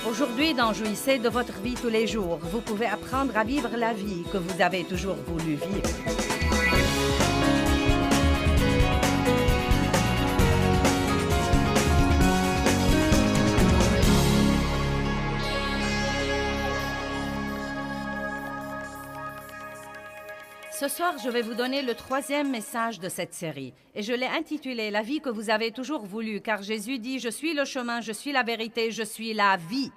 Aujourd'hui, dans Jouissez de votre vie tous les jours, vous pouvez apprendre à vivre la vie que vous avez toujours voulu vivre. Ce soir, je vais vous donner le 3e message de cette série et je l'ai intitulé « La vie que vous avez toujours voulu » car Jésus dit « Je suis le chemin, je suis la vérité, je suis la vie ».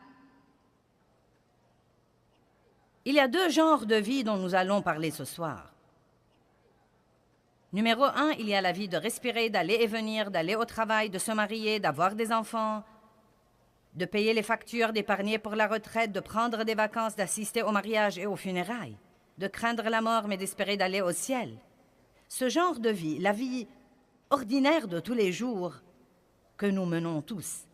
Il y a 2 genres de vie dont nous allons parler ce soir. Numéro 1, il y a la vie de respirer, d'aller et venir, d'aller au travail, de se marier, d'avoir des enfants, de payer les factures, d'épargner pour la retraite, de prendre des vacances, d'assister au mariage et aux funérailles, de craindre la mort mais d'espérer d'aller au ciel. Ce genre de vie, la vie ordinaire de tous les jours que nous menons tous.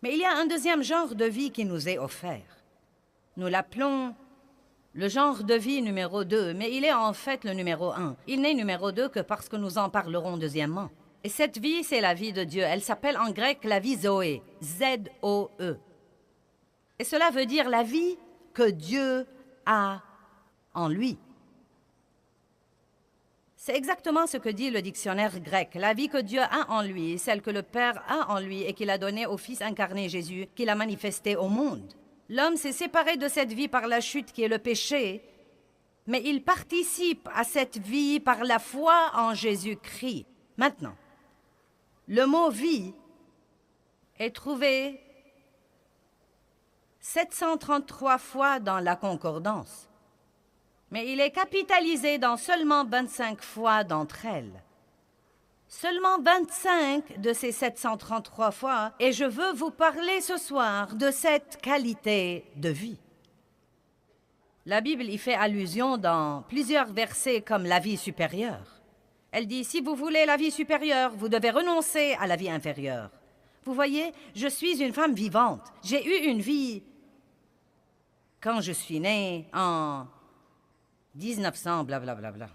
Mais il y a un 2e genre de vie qui nous est offert. Nous l'appelons le genre de vie numéro 2, mais il est en fait le numéro 1. Il n'est numéro 2 que parce que nous en parlerons deuxièmement. Et cette vie, c'est la vie de Dieu. Elle s'appelle en grec la vie Zoé, Z-O-E. Et cela veut dire la vie que Dieu a en lui. C'est exactement ce que dit le dictionnaire grec. La vie que Dieu a en lui, celle que le Père a en lui et qu'il a donnée au Fils incarné Jésus, qu'il a manifesté au monde. L'homme s'est séparé de cette vie par la chute qui est le péché, mais il participe à cette vie par la foi en Jésus-Christ. Maintenant, le mot « vie » est trouvé 733 fois dans la concordance. Mais il est capitalisé dans seulement 25 fois d'entre elles. Seulement 25 de ces 733 fois, et je veux vous parler ce soir de cette qualité de vie. La Bible y fait allusion dans plusieurs versets comme la vie supérieure. Elle dit, si vous voulez la vie supérieure, vous devez renoncer à la vie inférieure. Vous voyez, je suis une femme vivante. J'ai eu une vie quand je suis née en 1900, blablabla.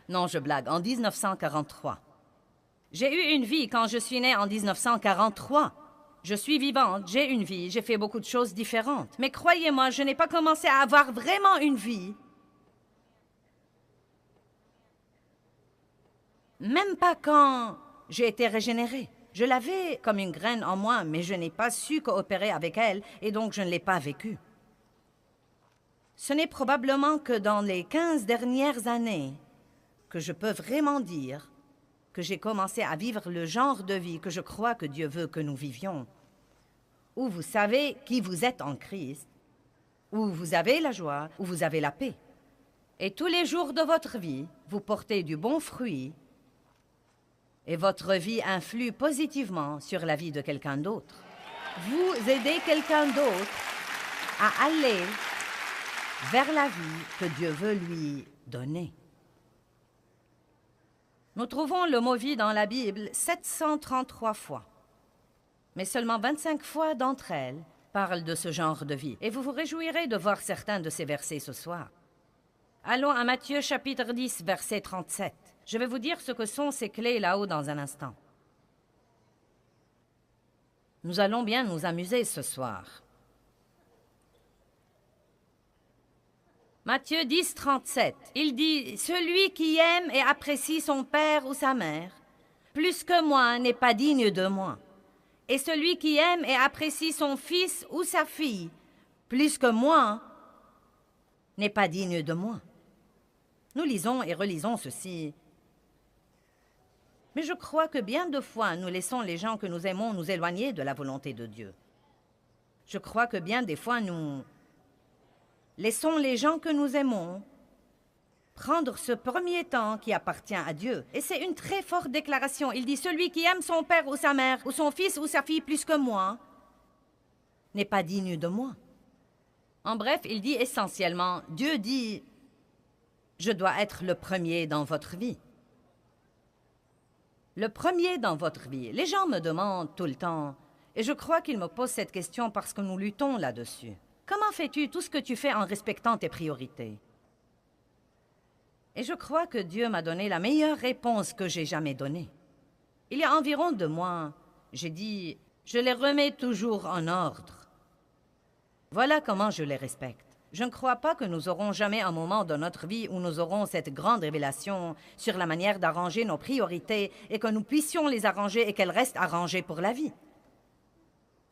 Non, je blague, en 1943. J'ai eu une vie quand je suis née en 1943. Je suis vivante, j'ai une vie, j'ai fait beaucoup de choses différentes. Mais croyez-moi, je n'ai pas commencé à avoir vraiment une vie. Même pas quand j'ai été régénérée. Je l'avais comme une graine en moi, mais je n'ai pas su coopérer avec elle et donc je ne l'ai pas vécue. Ce n'est probablement que dans les 15 dernières années que je peux vraiment dire que j'ai commencé à vivre le genre de vie que je crois que Dieu veut que nous vivions, où vous savez qui vous êtes en Christ, où vous avez la joie, où vous avez la paix. Et tous les jours de votre vie, vous portez du bon fruit et votre vie influe positivement sur la vie de quelqu'un d'autre. Vous aidez quelqu'un d'autre à aller vers la vie que Dieu veut lui donner. Nous trouvons le mot « vie » dans la Bible 733 fois. Mais seulement 25 fois d'entre elles parlent de ce genre de vie. Et vous vous réjouirez de voir certains de ces versets ce soir. Allons à Matthieu chapitre 10, verset 37. Je vais vous dire ce que sont ces clés là-haut dans un instant. Nous allons bien nous amuser ce soir. Matthieu 10, 37, il dit « Celui qui aime et apprécie son père ou sa mère, plus que moi, n'est pas digne de moi. Et celui qui aime et apprécie son fils ou sa fille, plus que moi, n'est pas digne de moi. » Nous lisons et relisons ceci. Mais je crois que bien de fois, nous laissons les gens que nous aimons nous éloigner de la volonté de Dieu. Je crois que bien des fois, nous laissons les gens que nous aimons prendre ce premier temps qui appartient à Dieu. Et c'est une très forte déclaration. Il dit « Celui qui aime son père ou sa mère, ou son fils ou sa fille plus que moi, n'est pas digne de moi. » En bref, il dit essentiellement, Dieu dit « Je dois être le premier dans votre vie. » Le premier dans votre vie. Les gens me demandent tout le temps, et je crois qu'ils me posent cette question parce que nous luttons là-dessus. Comment fais-tu tout ce que tu fais en respectant tes priorités? Et je crois que Dieu m'a donné la meilleure réponse que j'ai jamais donnée. Il y a environ 2 mois, j'ai dit Je les remets toujours en ordre. Voilà comment je les respecte. Je ne crois pas que nous aurons jamais un moment dans notre vie où nous aurons cette grande révélation sur la manière d'arranger nos priorités et que nous puissions les arranger et qu'elles restent arrangées pour la vie.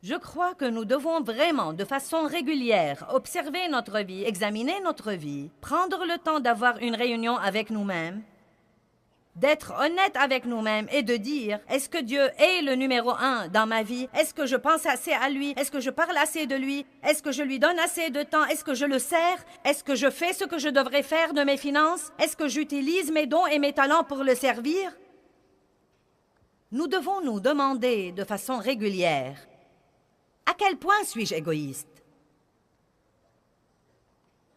Je crois que nous devons vraiment, de façon régulière, observer notre vie, examiner notre vie, prendre le temps d'avoir une réunion avec nous-mêmes, d'être honnête avec nous-mêmes et de dire, est-ce que Dieu est le numéro 1 dans ma vie? Est-ce que je pense assez à lui? Est-ce que je parle assez de lui? Est-ce que je lui donne assez de temps? Est-ce que je le sers? Est-ce que je fais ce que je devrais faire de mes finances? Est-ce que j'utilise mes dons et mes talents pour le servir? Nous devons nous demander de façon régulière, à quel point suis-je égoïste?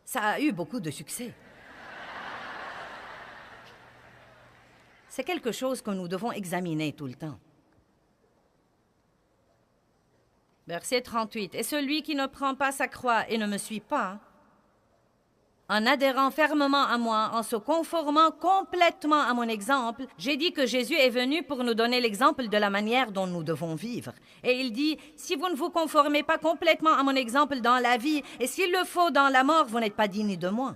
Ça a eu beaucoup de succès. C'est quelque chose que nous devons examiner tout le temps. Verset 38. « Et celui qui ne prend pas sa croix et ne me suit pas, en adhérant fermement à moi, en se conformant complètement à mon exemple, j'ai dit que Jésus est venu pour nous donner l'exemple de la manière dont nous devons vivre. Et il dit, si vous ne vous conformez pas complètement à mon exemple dans la vie, et s'il le faut dans la mort, vous n'êtes pas digne de moi. »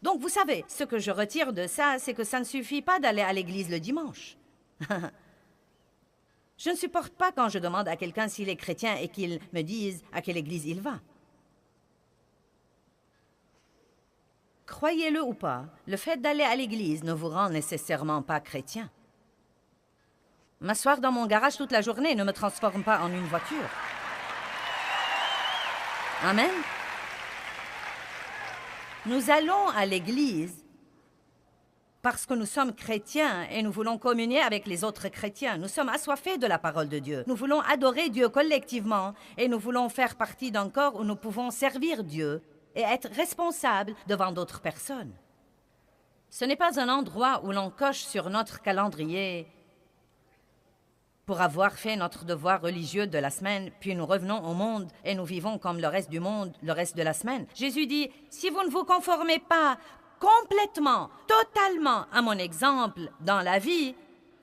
Donc, vous savez, ce que je retire de ça, c'est que ça ne suffit pas d'aller à l'église le dimanche. Je ne supporte pas quand je demande à quelqu'un s'il est chrétien et qu'il me dise à quelle église il va. Croyez-le ou pas, le fait d'aller à l'église ne vous rend nécessairement pas chrétien. M'asseoir dans mon garage toute la journée ne me transforme pas en une voiture. Amen. Nous allons à l'église parce que nous sommes chrétiens et nous voulons communier avec les autres chrétiens. Nous sommes assoiffés de la parole de Dieu. Nous voulons adorer Dieu collectivement et nous voulons faire partie d'un corps où nous pouvons servir Dieu et être responsables devant d'autres personnes. Ce n'est pas un endroit où l'on coche sur notre calendrier pour avoir fait notre devoir religieux de la semaine, puis nous revenons au monde et nous vivons comme le reste du monde le reste de la semaine. Jésus dit, si vous ne vous conformez pas complètement, totalement à mon exemple dans la vie,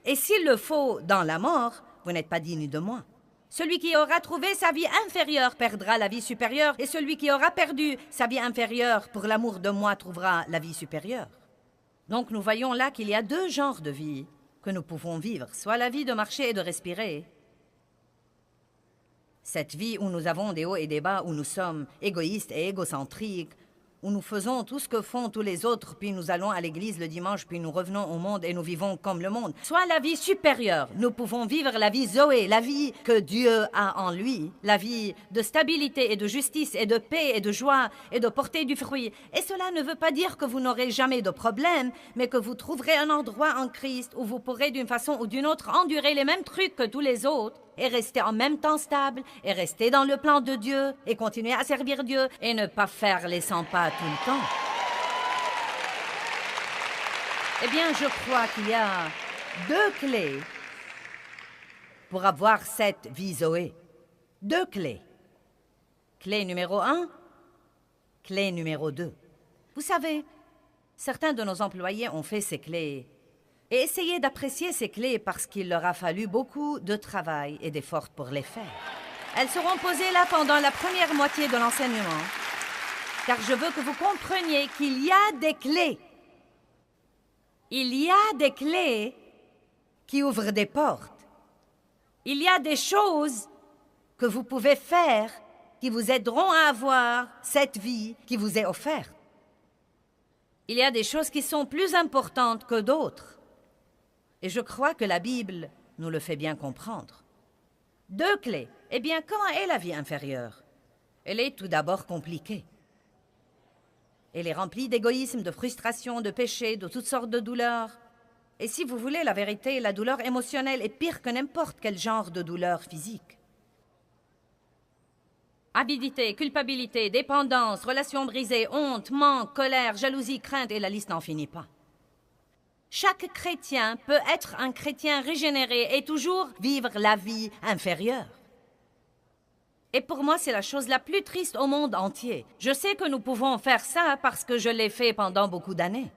et s'il le faut dans la mort, vous n'êtes pas digne de moi. Celui qui aura trouvé sa vie inférieure perdra la vie supérieure, et celui qui aura perdu sa vie inférieure pour l'amour de moi trouvera la vie supérieure. Donc nous voyons là qu'il y a deux genres de vie que nous pouvons vivre, soit la vie de marcher et de respirer, cette vie où nous avons des hauts et des bas, où nous sommes égoïstes et égocentriques, où nous faisons tout ce que font tous les autres, puis nous allons à l'église le dimanche, puis nous revenons au monde et nous vivons comme le monde. Soit la vie supérieure, nous pouvons vivre la vie Zoé, la vie que Dieu a en lui, la vie de stabilité et de justice et de paix et de joie et de porter du fruit. Et cela ne veut pas dire que vous n'aurez jamais de problème, mais que vous trouverez un endroit en Christ où vous pourrez d'une façon ou d'une autre endurer les mêmes trucs que tous les autres, et rester en même temps stable, et rester dans le plan de Dieu, et continuer à servir Dieu, et ne pas faire les 100 pas tout le temps. Eh bien, je crois qu'il y a deux clés pour avoir cette vie Zoé. Deux clés. Clé numéro 1, clé numéro 2. Vous savez, certains de nos employés ont fait ces clés. Et essayez d'apprécier ces clés parce qu'il leur a fallu beaucoup de travail et d'efforts pour les faire. Elles seront posées là pendant la première moitié de l'enseignement, car je veux que vous compreniez qu'il y a des clés. Il y a des clés qui ouvrent des portes. Il y a des choses que vous pouvez faire qui vous aideront à avoir cette vie qui vous est offerte. Il y a des choses qui sont plus importantes que d'autres. Et je crois que la Bible nous le fait bien comprendre. Deux clés. Eh bien, comment est la vie inférieure? Elle est tout d'abord compliquée. Elle est remplie d'égoïsme, de frustration, de péché, de toutes sortes de douleurs. Et si vous voulez la vérité, la douleur émotionnelle est pire que n'importe quel genre de douleur physique. Avidité, culpabilité, dépendance, relations brisées, honte, manque, colère, jalousie, crainte, et la liste n'en finit pas. Chaque chrétien peut être un chrétien régénéré et toujours vivre la vie inférieure. Et pour moi, c'est la chose la plus triste au monde entier. Je sais que nous pouvons faire ça parce que je l'ai fait pendant beaucoup d'années.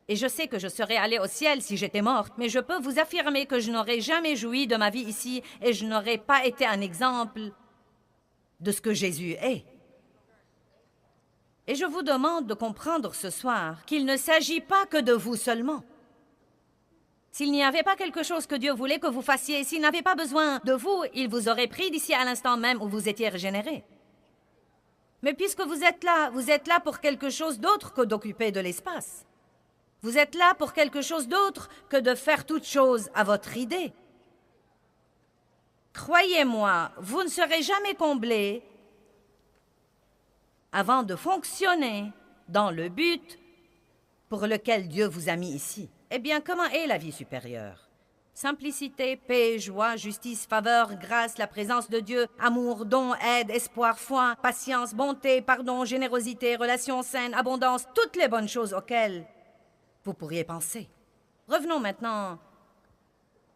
Et je sais que je serais allée au ciel si j'étais morte, mais je peux vous affirmer que je n'aurais jamais joui de ma vie ici et je n'aurais pas été un exemple de ce que Jésus est. Et je vous demande de comprendre ce soir qu'il ne s'agit pas que de vous seulement. S'il n'y avait pas quelque chose que Dieu voulait que vous fassiez, s'il n'avait pas besoin de vous, il vous aurait pris d'ici à l'instant même où vous étiez régénéré. Mais puisque vous êtes là pour quelque chose d'autre que d'occuper de l'espace. Vous êtes là pour quelque chose d'autre que de faire toute chose à votre idée. Croyez-moi, vous ne serez jamais comblé avant de fonctionner dans le but pour lequel Dieu vous a mis ici. Eh bien, comment est la vie supérieure? Simplicité, paix, joie, justice, faveur, grâce, la présence de Dieu, amour, don, aide, espoir, foi, patience, bonté, pardon, générosité, relations saines, abondance, toutes les bonnes choses auxquelles vous pourriez penser. Revenons maintenant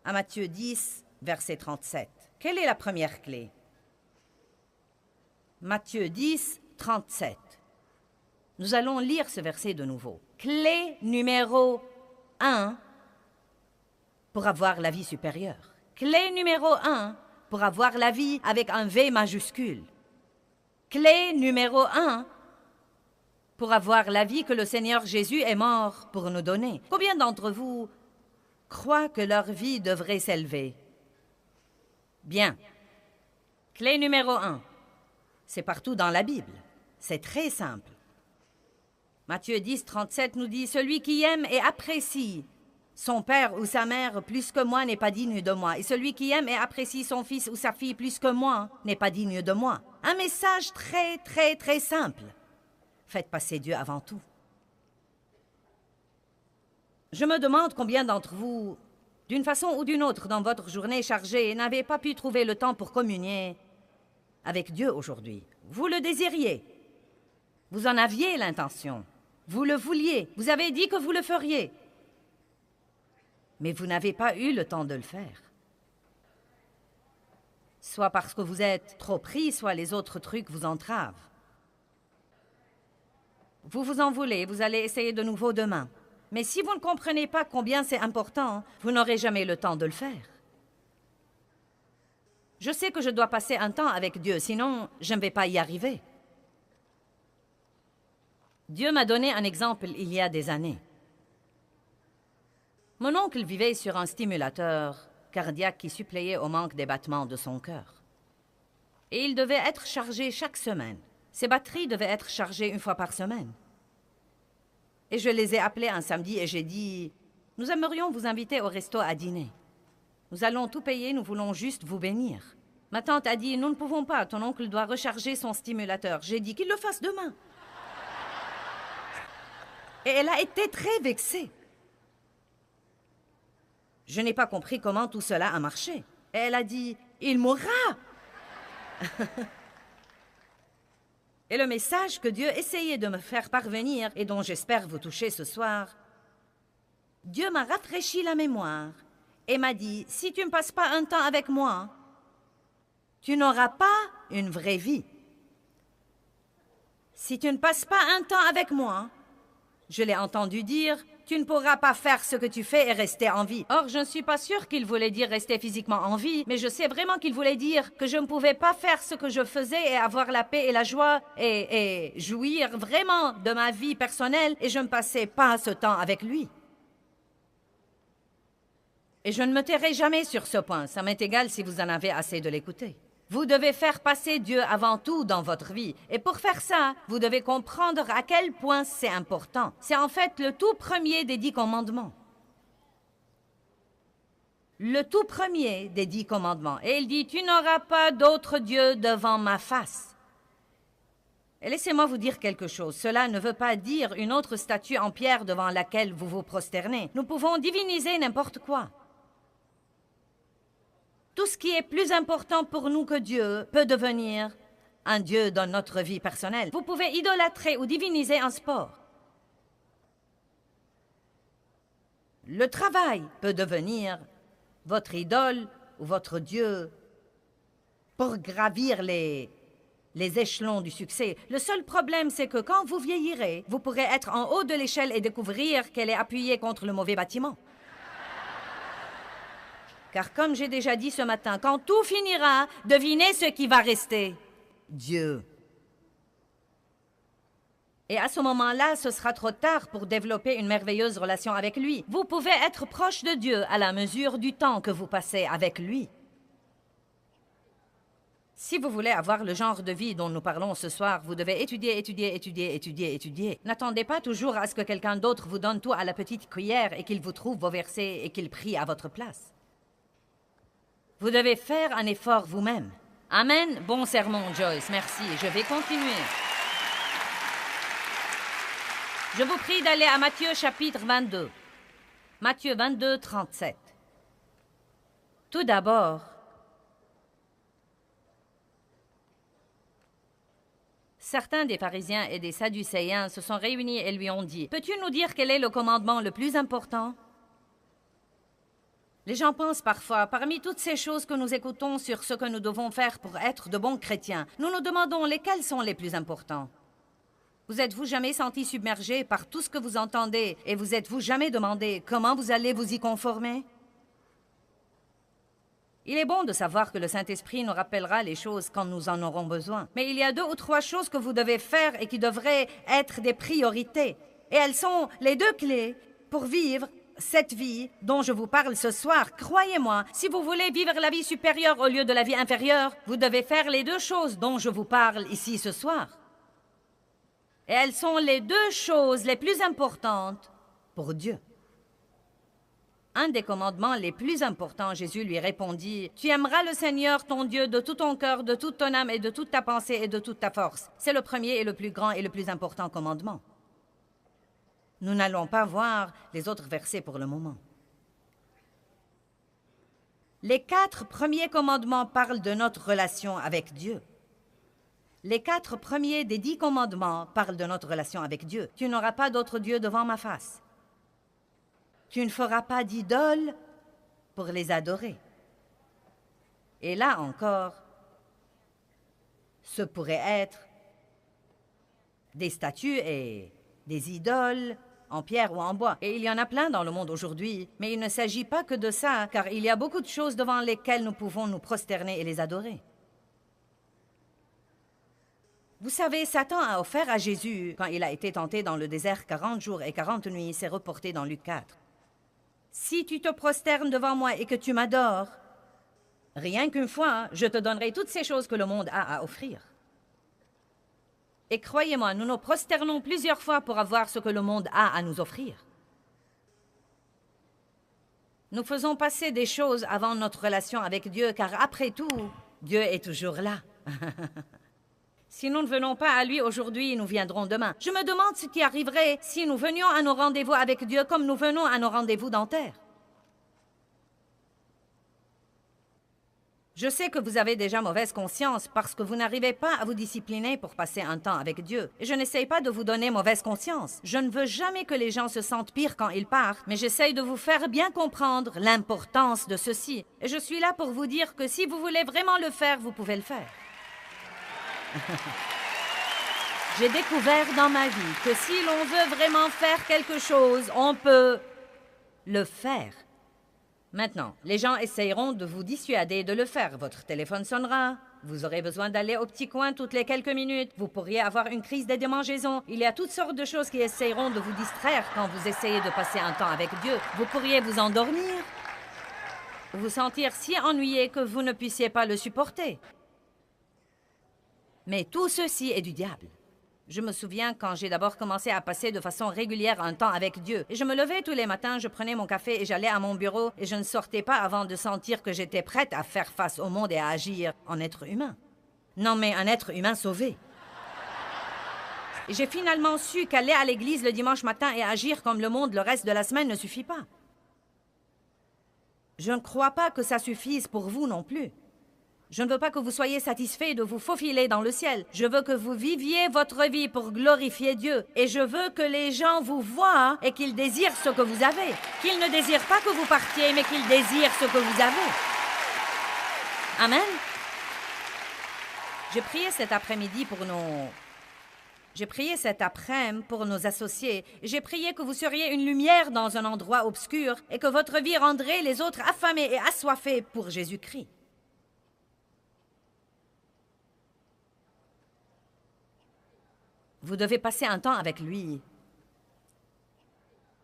à Matthieu 10, verset 37. Quelle est la première clé? Matthieu 10, 37. Nous allons lire ce verset de nouveau. Clé numéro 1 pour avoir la vie supérieure. Clé numéro 1 pour avoir la vie avec un V majuscule. Clé numéro 1 pour avoir la vie que le Seigneur Jésus est mort pour nous donner. Combien d'entre vous croient que leur vie devrait s'élever? Bien. Clé numéro 1. C'est partout dans la Bible. C'est très simple. Matthieu 10, 37 nous dit « Celui qui aime et apprécie son père ou sa mère plus que moi n'est pas digne de moi. Et celui qui aime et apprécie son fils ou sa fille plus que moi n'est pas digne de moi. » Un message très, très, très simple. Faites passer Dieu avant tout. Je me demande combien d'entre vous, d'une façon ou d'une autre, dans votre journée chargée, n'avez pas pu trouver le temps pour communier avec Dieu aujourd'hui. Vous le désiriez. Vous en aviez l'intention. Vous le vouliez. Vous avez dit que vous le feriez. Mais vous n'avez pas eu le temps de le faire. Soit parce que vous êtes trop pris, soit les autres trucs vous entravent. Vous vous en voulez, vous allez essayer de nouveau demain. Mais si vous ne comprenez pas combien c'est important, vous n'aurez jamais le temps de le faire. Je sais que je dois passer un temps avec Dieu, sinon je ne vais pas y arriver. Dieu m'a donné un exemple il y a des années. Mon oncle vivait sur un stimulateur cardiaque qui suppléait au manque des battements de son cœur. Et il devait être chargé chaque semaine. Ses batteries devaient être chargées une fois par semaine. Et je les ai appelés un samedi et j'ai dit « Nous aimerions vous inviter au resto à dîner. Nous allons tout payer, nous voulons juste vous bénir. » Ma tante a dit « Nous ne pouvons pas, ton oncle doit recharger son stimulateur. » J'ai dit « Qu'il le fasse demain. » Et elle a été très vexée. Je n'ai pas compris comment tout cela a marché. Et elle a dit « Il mourra. » Et le message que Dieu essayait de me faire parvenir et dont j'espère vous toucher ce soir, Dieu m'a rafraîchi la mémoire et m'a dit « Si tu ne passes pas un temps avec moi, tu n'auras pas une vraie vie. Si tu ne passes pas un temps avec moi, je l'ai entendu dire, tu ne pourras pas faire ce que tu fais et rester en vie. » Or, je ne suis pas sûre qu'il voulait dire rester physiquement en vie, mais je sais vraiment qu'il voulait dire que je ne pouvais pas faire ce que je faisais et avoir la paix et la joie et jouir vraiment de ma vie personnelle et je ne passais pas ce temps avec lui. Et je ne me tairai jamais sur ce point, ça m'est égal si vous en avez assez de l'écouter. Vous devez faire passer Dieu avant tout dans votre vie. Et pour faire ça, vous devez comprendre à quel point c'est important. C'est en fait le tout premier des 10 commandements. Le tout premier des 10 commandements. Et il dit, tu n'auras pas d'autre Dieu devant ma face. Et laissez-moi vous dire quelque chose. Cela ne veut pas dire une autre statue en pierre devant laquelle vous vous prosternez. Nous pouvons diviniser n'importe quoi. Tout ce qui est plus important pour nous que Dieu peut devenir un Dieu dans notre vie personnelle. Vous pouvez idolâtrer ou diviniser un sport. Le travail peut devenir votre idole ou votre Dieu pour gravir les les échelons du succès. Le seul problème, c'est que quand vous vieillirez, vous pourrez être en haut de l'échelle et découvrir qu'elle est appuyée contre le mauvais bâtiment. Car comme j'ai déjà dit ce matin, quand tout finira, devinez ce qui va rester. Dieu. Et à ce moment-là, ce sera trop tard pour développer une merveilleuse relation avec lui. Vous pouvez être proche de Dieu à la mesure du temps que vous passez avec lui. Si vous voulez avoir le genre de vie dont nous parlons ce soir, vous devez étudier, étudier, étudier, étudier, étudier. N'attendez pas toujours à ce que quelqu'un d'autre vous donne tout à la petite cuillère et qu'il vous trouve vos versets et qu'il prie à votre place. Vous devez faire un effort vous-même. Amen. Bon sermon, Joyce. Merci. Je vais continuer. Je vous prie d'aller à Matthieu chapitre 22. Matthieu 22, 37. Tout d'abord, certains des pharisiens et des sadducéens se sont réunis et lui ont dit, « Peux-tu nous dire quel est le commandement le plus important ?» Les gens pensent parfois, parmi toutes ces choses que nous écoutons sur ce que nous devons faire pour être de bons chrétiens, nous nous demandons lesquels sont les plus importants. Vous êtes-vous jamais senti submergé par tout ce que vous entendez et vous êtes-vous jamais demandé comment vous allez vous y conformer? Il est bon de savoir que le Saint-Esprit nous rappellera les choses quand nous en aurons besoin. Mais il y a 2 ou 3 choses que vous devez faire et qui devraient être des priorités. Et elles sont les 2 clés pour vivre cette vie dont je vous parle ce soir. Croyez-moi, si vous voulez vivre la vie supérieure au lieu de la vie inférieure, vous devez faire les 2 choses dont je vous parle ici ce soir. Et elles sont les 2 choses les plus importantes pour Dieu. Un des commandements les plus importants, Jésus lui répondit, « Tu aimeras le Seigneur, ton Dieu, de tout ton cœur, de toute ton âme et de toute ta pensée et de toute ta force. » C'est le premier et le plus grand et le plus important commandement. Nous n'allons pas voir les autres versets pour le moment. Les 4 premiers commandements parlent de notre relation avec Dieu. Les 4 premiers des 10 commandements parlent de notre relation avec Dieu. « Tu n'auras pas d'autre Dieu devant ma face. » Tu ne feras pas d'idoles pour les adorer. Et là encore, ce pourrait être des statues et des idoles en pierre ou en bois. Et il y en a plein dans le monde aujourd'hui, mais il ne s'agit pas que de ça, car il y a beaucoup de choses devant lesquelles nous pouvons nous prosterner et les adorer. Vous savez, Satan a offert à Jésus, quand il a été tenté dans le désert 40 jours et 40 nuits, c'est reporté dans Luc 4. Si tu te prosternes devant moi et que tu m'adores, rien qu'une fois, je te donnerai toutes ces choses que le monde a à offrir. Et croyez-moi, nous nous prosternons plusieurs fois pour avoir ce que le monde a à nous offrir. Nous faisons passer des choses avant notre relation avec Dieu, car après tout, Dieu est toujours là. Si nous ne venons pas à lui aujourd'hui, nous viendrons demain. Je me demande ce qui arriverait si nous venions à nos rendez-vous avec Dieu comme nous venons à nos rendez-vous dentaires. Je sais que vous avez déjà mauvaise conscience parce que vous n'arrivez pas à vous discipliner pour passer un temps avec Dieu. Et je n'essaye pas de vous donner mauvaise conscience. Je ne veux jamais que les gens se sentent pires quand ils partent, mais j'essaye de vous faire bien comprendre l'importance de ceci. Et je suis là pour vous dire que si vous voulez vraiment le faire, vous pouvez le faire. J'ai découvert dans ma vie que si l'on veut vraiment faire quelque chose, on peut le faire. Maintenant, les gens essayeront de vous dissuader de le faire. Votre téléphone sonnera. Vous aurez besoin d'aller au petit coin toutes les quelques minutes. Vous pourriez avoir une crise de démangeaison. Il y a toutes sortes de choses qui essayeront de vous distraire quand vous essayez de passer un temps avec Dieu. Vous pourriez vous endormir, vous sentir si ennuyé que vous ne puissiez pas le supporter. Mais tout ceci est du diable. Je me souviens quand j'ai d'abord commencé à passer de façon régulière un temps avec Dieu. Et je me levais tous les matins, je prenais mon café et j'allais à mon bureau et je ne sortais pas avant de sentir que j'étais prête à faire face au monde et à agir en être humain. Non, mais un être humain sauvé. Et j'ai finalement su qu'aller à l'église le dimanche matin et agir comme le monde le reste de la semaine ne suffit pas. Je ne crois pas que ça suffise pour vous non plus. Je ne veux pas que vous soyez satisfaits de vous faufiler dans le ciel. Je veux que vous viviez votre vie pour glorifier Dieu. Et je veux que les gens vous voient et qu'ils désirent ce que vous avez. Qu'ils ne désirent pas que vous partiez, mais qu'ils désirent ce que vous avez. Amen. J'ai prié cet après-midi pour nos... J'ai prié cet après-midi pour nos associés. J'ai prié que vous seriez une lumière dans un endroit obscur et que votre vie rendrait les autres affamés et assoiffés pour Jésus-Christ. Vous devez passer un temps avec lui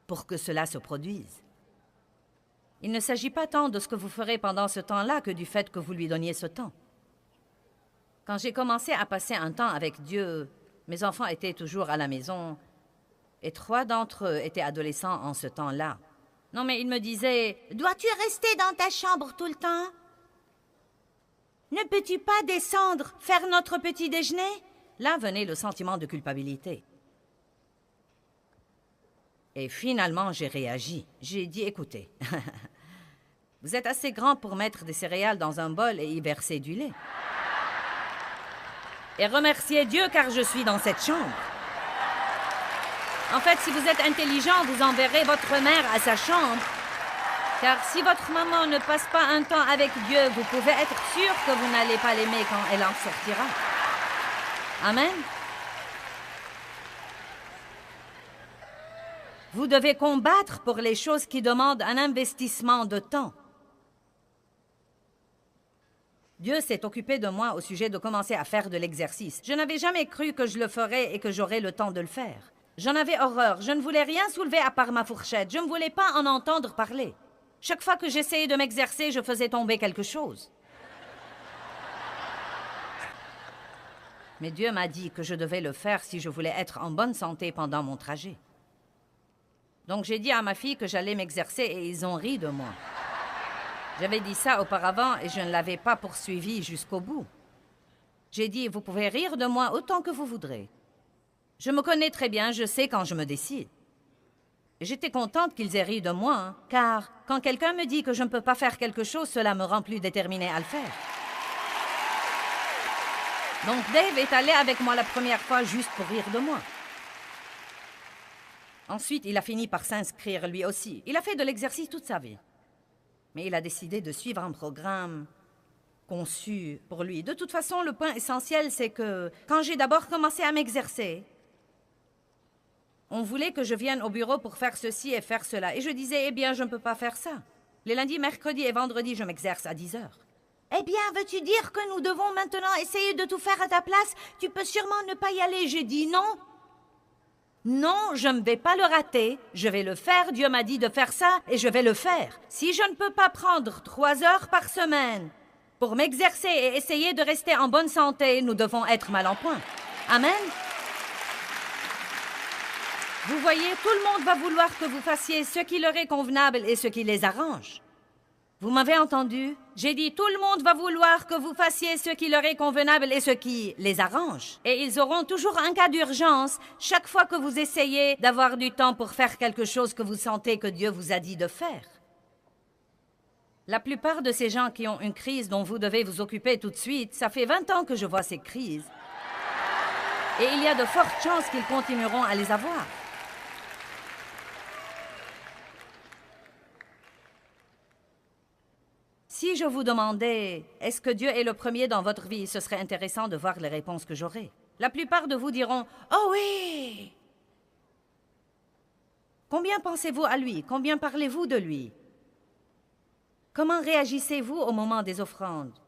pour que cela se produise. Il ne s'agit pas tant de ce que vous ferez pendant ce temps-là que du fait que vous lui donniez ce temps. Quand j'ai commencé à passer un temps avec Dieu, mes enfants étaient toujours à la maison et 3 d'entre eux étaient adolescents en ce temps-là. Non, mais ils me disaient « Dois-tu rester dans ta chambre tout le temps? Ne peux-tu pas descendre, faire notre petit déjeuner? » Là venait le sentiment de culpabilité. Et finalement, j'ai réagi. J'ai dit « Écoutez, vous êtes assez grand pour mettre des céréales dans un bol et y verser du lait. Et remerciez Dieu car je suis dans cette chambre. En fait, si vous êtes intelligent, vous enverrez votre mère à sa chambre. Car si votre maman ne passe pas un temps avec Dieu, vous pouvez être sûr que vous n'allez pas l'aimer quand elle en sortira. Amen. Vous devez combattre pour les choses qui demandent un investissement de temps. Dieu s'est occupé de moi au sujet de commencer à faire de l'exercice. Je n'avais jamais cru que je le ferais et que j'aurais le temps de le faire. J'en avais horreur. Je ne voulais rien soulever à part ma fourchette. Je ne voulais pas en entendre parler. Chaque fois que j'essayais de m'exercer, je faisais tomber quelque chose. Mais Dieu m'a dit que je devais le faire si je voulais être en bonne santé pendant mon trajet. Donc j'ai dit à ma fille que j'allais m'exercer et ils ont ri de moi. J'avais dit ça auparavant et je ne l'avais pas poursuivi jusqu'au bout. J'ai dit, vous pouvez rire de moi autant que vous voudrez. Je me connais très bien, je sais quand je me décide. J'étais contente qu'ils aient ri de moi, hein, car quand quelqu'un me dit que je ne peux pas faire quelque chose, cela me rend plus déterminée à le faire. Donc Dave est allé avec moi la première fois juste pour rire de moi. Ensuite, il a fini par s'inscrire lui aussi. Il a fait de l'exercice toute sa vie. Mais il a décidé de suivre un programme conçu pour lui. De toute façon, le point essentiel, c'est que quand j'ai d'abord commencé à m'exercer, on voulait que je vienne au bureau pour faire ceci et faire cela. Et je disais, eh bien, je ne peux pas faire ça. Les lundis, mercredis et vendredis, je m'exerce à 10 heures. Eh bien, veux-tu dire que nous devons maintenant essayer de tout faire à ta place? Tu peux sûrement ne pas y aller. J'ai dit non. Non, je ne vais pas le rater. Je vais le faire. Dieu m'a dit de faire ça et je vais le faire. Si je ne peux pas prendre 3 heures par semaine pour m'exercer et essayer de rester en bonne santé, nous devons être mal en point. Amen. Vous voyez, tout le monde va vouloir que vous fassiez ce qui leur est convenable et ce qui les arrange. Vous m'avez entendu? J'ai dit tout le monde va vouloir que vous fassiez ce qui leur est convenable et ce qui les arrange. Et ils auront toujours un cas d'urgence chaque fois que vous essayez d'avoir du temps pour faire quelque chose que vous sentez que Dieu vous a dit de faire. La plupart de ces gens qui ont une crise dont vous devez vous occuper tout de suite, ça fait 20 ans que je vois ces crises. Et il y a de fortes chances qu'ils continueront à les avoir. Si je vous demandais, est-ce que Dieu est le premier dans votre vie, ce serait intéressant de voir les réponses que j'aurais. La plupart de vous diront, « Oh oui! » Combien pensez-vous à lui? Combien parlez-vous de lui? Comment réagissez-vous au moment des offrandes?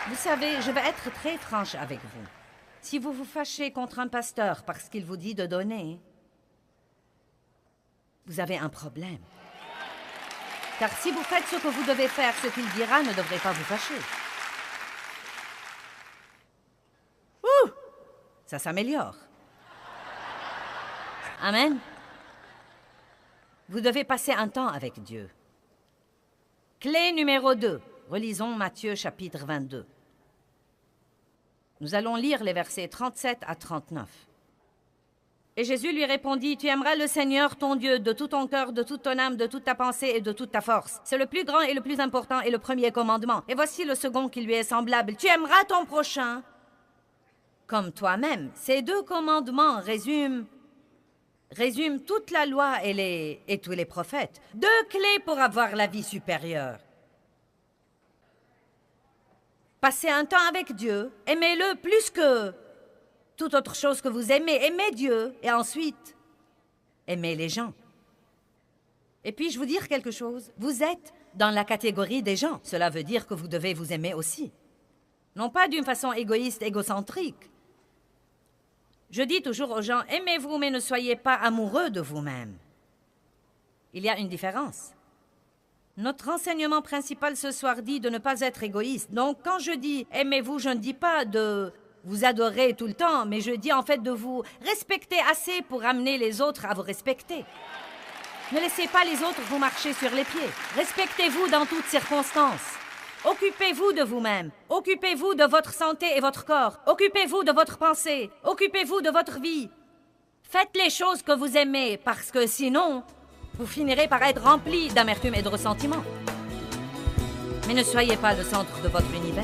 Vous savez, je vais être très franche avec vous. Si vous vous fâchez contre un pasteur parce qu'il vous dit de donner, vous avez un problème. Car si vous faites ce que vous devez faire, ce qu'il dira ne devrait pas vous fâcher. Ouh! Ça s'améliore. Amen. Vous devez passer un temps avec Dieu. Clé numéro 2. Relisons Matthieu chapitre 22. Nous allons lire les versets 37 à 39. Et Jésus lui répondit, « Tu aimeras le Seigneur, ton Dieu, de tout ton cœur, de toute ton âme, de toute ta pensée et de toute ta force. C'est le plus grand et le plus important et le premier commandement. Et voici le second qui lui est semblable. Tu aimeras ton prochain comme toi-même. » Ces 2 commandements résument résume toute la loi et tous les prophètes. 2 clés pour avoir la vie supérieure. Passez un temps avec Dieu, aimez-le plus que toute autre chose que vous aimez. Aimez Dieu et ensuite, aimez les gens. Et puis-je vous dire quelque chose? Vous êtes dans la catégorie des gens. Cela veut dire que vous devez vous aimer aussi. Non pas d'une façon égoïste, égocentrique. Je dis toujours aux gens, aimez-vous, mais ne soyez pas amoureux de vous-même. Il y a une différence. Notre enseignement principal ce soir dit de ne pas être égoïste. Donc, quand je dis aimez-vous, je ne dis pas de vous adorer tout le temps, mais je dis en fait de vous respecter assez pour amener les autres à vous respecter. Ne laissez pas les autres vous marcher sur les pieds. Respectez-vous dans toutes circonstances. Occupez-vous de vous-même. Occupez-vous de votre santé et votre corps. Occupez-vous de votre pensée. Occupez-vous de votre vie. Faites les choses que vous aimez, parce que sinon, vous finirez par être rempli d'amertume et de ressentiment. Mais ne soyez pas le centre de votre univers.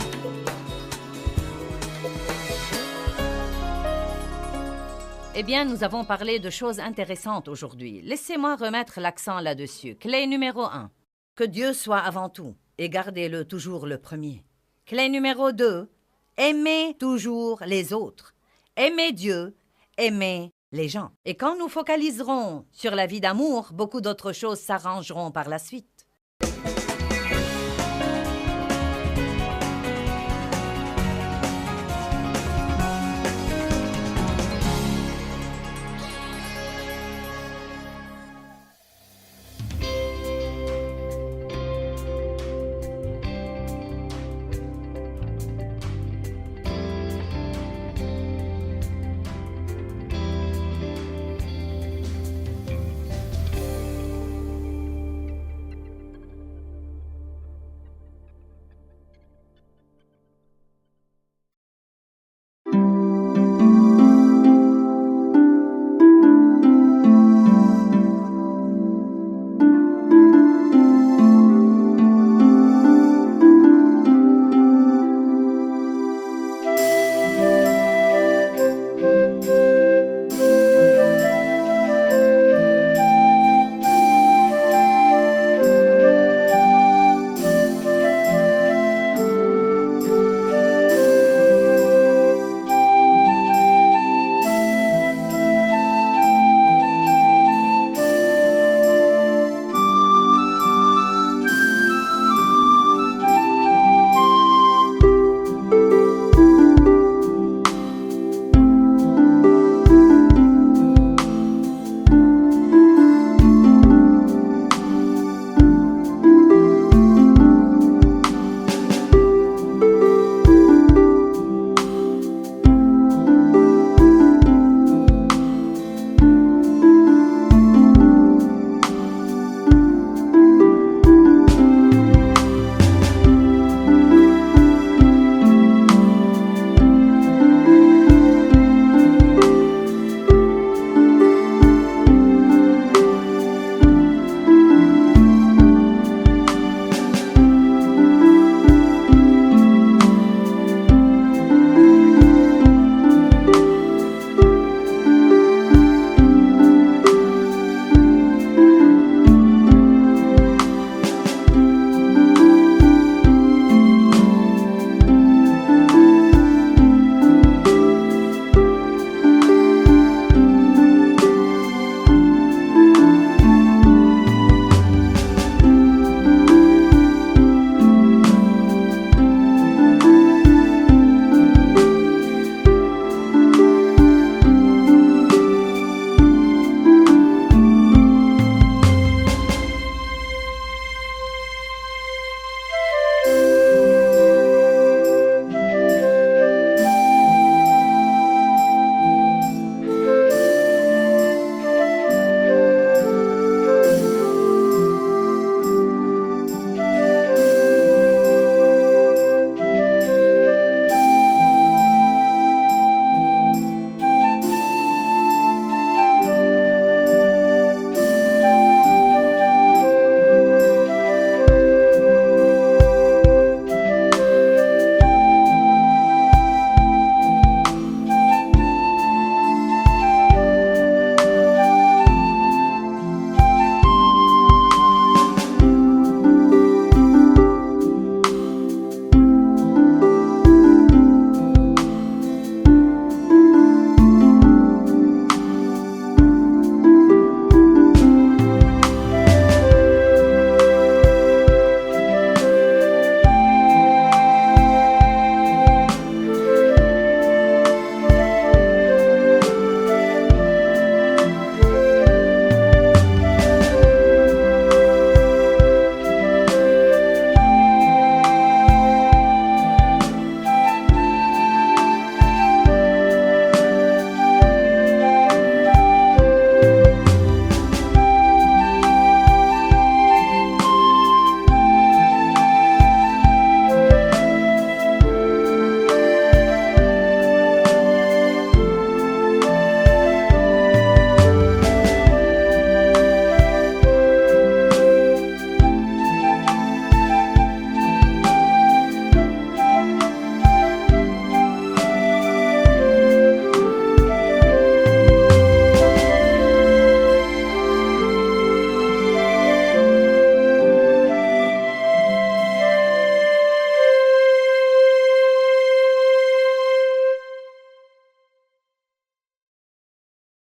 Eh bien, nous avons parlé de choses intéressantes aujourd'hui. Laissez-moi remettre l'accent là-dessus. Clé numéro 1. Que Dieu soit avant tout et gardez-le toujours le premier. Clé numéro 2. Aimez toujours les autres. Aimez Dieu, aimez les gens. Et quand nous focaliserons sur la vie d'amour, beaucoup d'autres choses s'arrangeront par la suite.